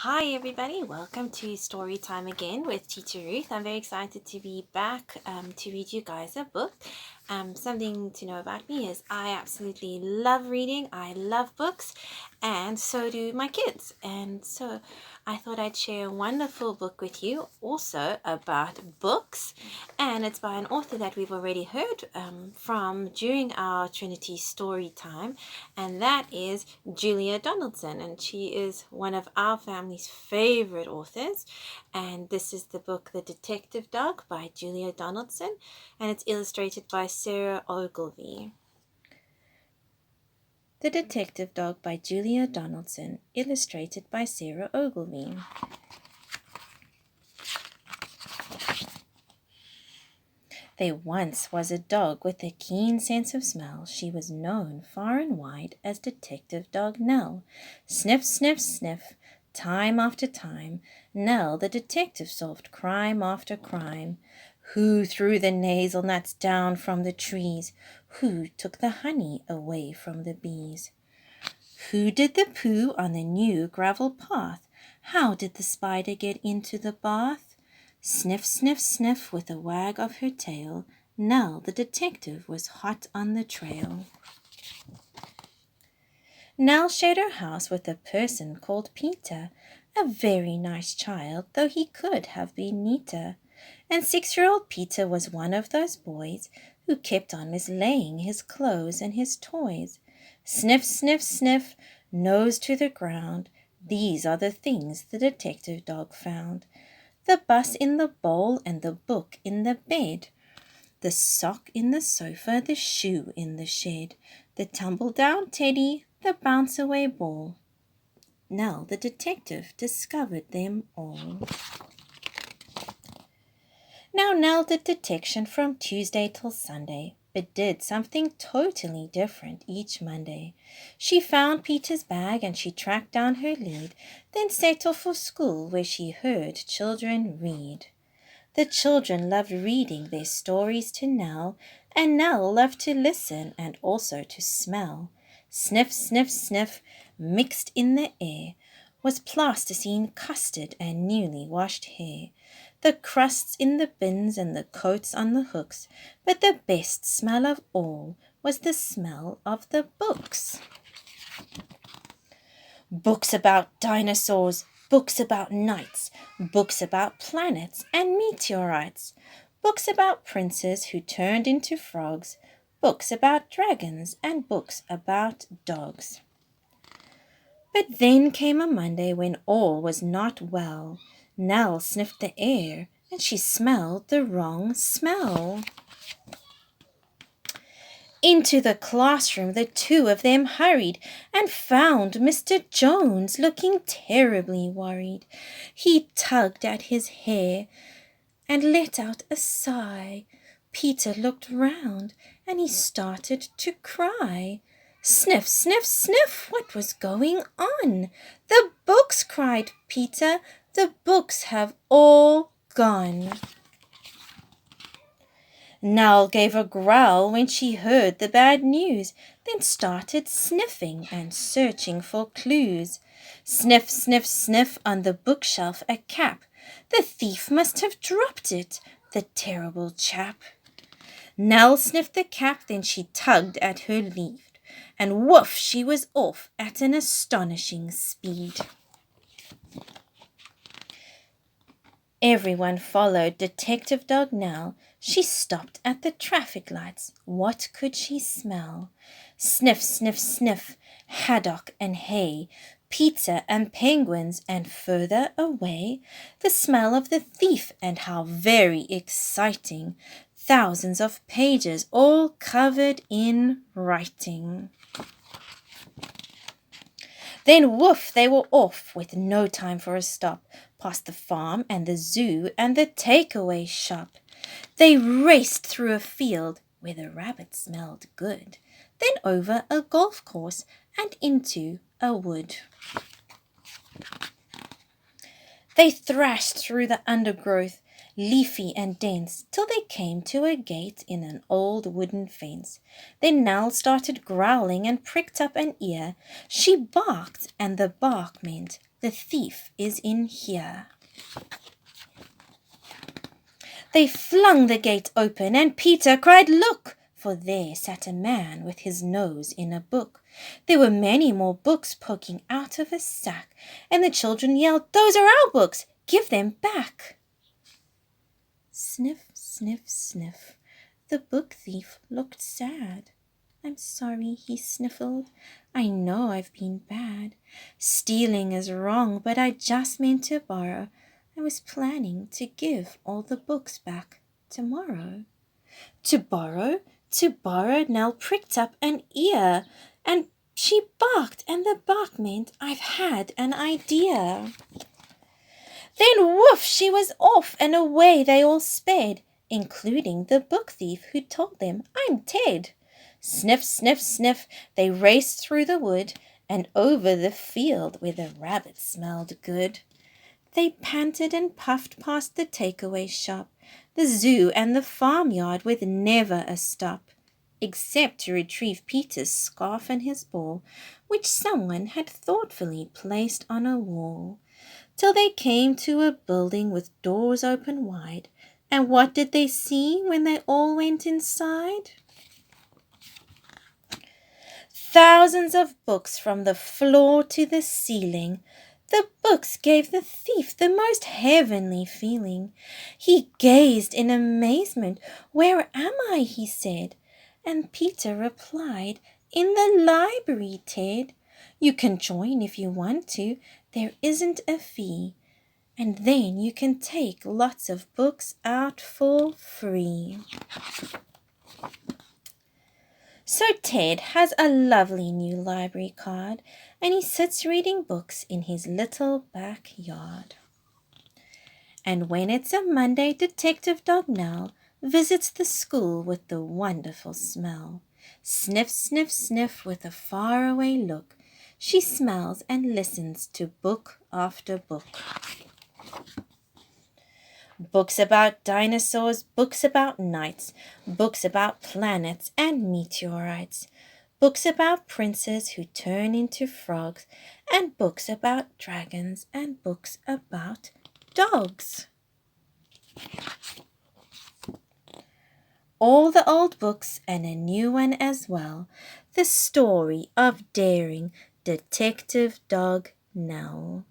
Hi everybody, welcome to Story Time again with Teacher Ruth. I'm very excited to be back to read you guys a book. Something to know about me is I absolutely love reading. I love books, and so do my kids. And so I thought I'd share a wonderful book with you also about books, and it's by an author that we've already heard from during our Trinity story time, and that is Julia Donaldson, and she is one of our family's favorite authors. And this is the book The Detective Dog by Julia Donaldson, and it's illustrated by Sarah Ogilvie. The Detective Dog by Julia Donaldson, illustrated by Sarah Ogilvie. There once was a dog with a keen sense of smell. She was known far and wide as Detective Dog Nell. Sniff, sniff, sniff, time after time, Nell the detective solved crime after crime. Who threw the nasal nuts down from the trees? Who took the honey away from the bees? Who did the poo on the new gravel path? How did the spider get into the bath? Sniff, sniff, sniff with a wag of her tail, Nell the detective was hot on the trail. Nell shared her house with a person called Peter, a very nice child, though he could have been neater. And 6-year-old Peter was one of those boys who kept on mislaying his clothes and his toys. Sniff, sniff, sniff, nose to the ground, these are the things the detective dog found. The bus in the bowl and the book in the bed, the sock in the sofa, the shoe in the shed, the tumble-down teddy, the bounce-away ball. Nell the detective discovered them all. Now Nell did detection from Tuesday till Sunday, but did something totally different each Monday. She found Peter's bag and she tracked down her lead, then set off for school where she heard children read. The children loved reading their stories to Nell, and Nell loved to listen and also to smell. Sniff, sniff, sniff, mixed in the air, was plasticine, custard, and newly washed hair. The crusts in the bins and the coats on the hooks, but the best smell of all was the smell of the books. Books about dinosaurs, books about knights, books about planets and meteorites, books about princes who turned into frogs, books about dragons, and books about dogs. But then came a Monday when all was not well. Nell sniffed the air, and she smelled the wrong smell. Into the classroom the two of them hurried and found Mr. Jones looking terribly worried. He tugged at his hair and let out a sigh. Peter looked round and he started to cry. Sniff, sniff, sniff, what was going on? The books, cried Peter, the books have all gone. Nell gave a growl when she heard the bad news, then started sniffing and searching for clues. Sniff, sniff, sniff, on the bookshelf a cap. The thief must have dropped it, the terrible chap. Nell sniffed the cap, then she tugged at her lead, and woof, she was off at an astonishing speed. Everyone followed Detective Dog Nell. She stopped at the traffic lights. What could she smell? Sniff, sniff, sniff, haddock and hay, pizza and penguins, and further away, the smell of the thief, and how very exciting! Thousands of pages, all covered in writing. Then woof, they were off with no time for a stop, past the farm and the zoo and the takeaway shop. They raced through a field where the rabbit smelled good, then over a golf course and into a wood. They thrashed through the undergrowth, leafy and dense, till they came to a gate in an old wooden fence. Then Nell started growling and pricked up an ear. She barked, and the bark meant The thief is in here." They flung the gate open, and Peter cried, "Look!" For there sat a man with his nose in a book. There were many more books poking out of a sack, and the children yelled, "Those are our books! Give them back!" Sniff, sniff, sniff. The book thief looked sad. "I'm sorry," he sniffled. "I know I've been bad. Stealing is wrong, but I just meant to borrow. I was planning to give all the books back tomorrow." To borrow, to borrow, Nell pricked up an ear, and she barked, and the bark meant, "I've had an idea." Then woof, she was off, and away they all sped, including the book thief who told them, "I'm Ted." Sniff, sniff, sniff, they raced through the wood and over the field where the rabbits smelled good. They panted and puffed past the takeaway shop, the zoo and the farmyard with never a stop, except to retrieve Peter's scarf and his ball, which someone had thoughtfully placed on a wall, till they came to a building with doors open wide. And what did they see when they all went inside? Thousands of books from the floor to the ceiling. The books gave the thief the most heavenly feeling. He gazed in amazement. "Where am I?" he said. And Peter replied, "In the library, Ted. You can join if you want to. There isn't a fee. And then you can take lots of books out for free." So Ted has a lovely new library card, and he sits reading books in his little backyard. And when it's a Monday, Detective Dog Nell visits the school with the wonderful smell. Sniff, sniff, sniff with a faraway look. She smells and listens to book after book. Books about dinosaurs, books about knights, books about planets and meteorites, books about princes who turn into frogs, and books about dragons, and books about dogs. All the old books and a new one as well. The story of daring Detective Dog Nell.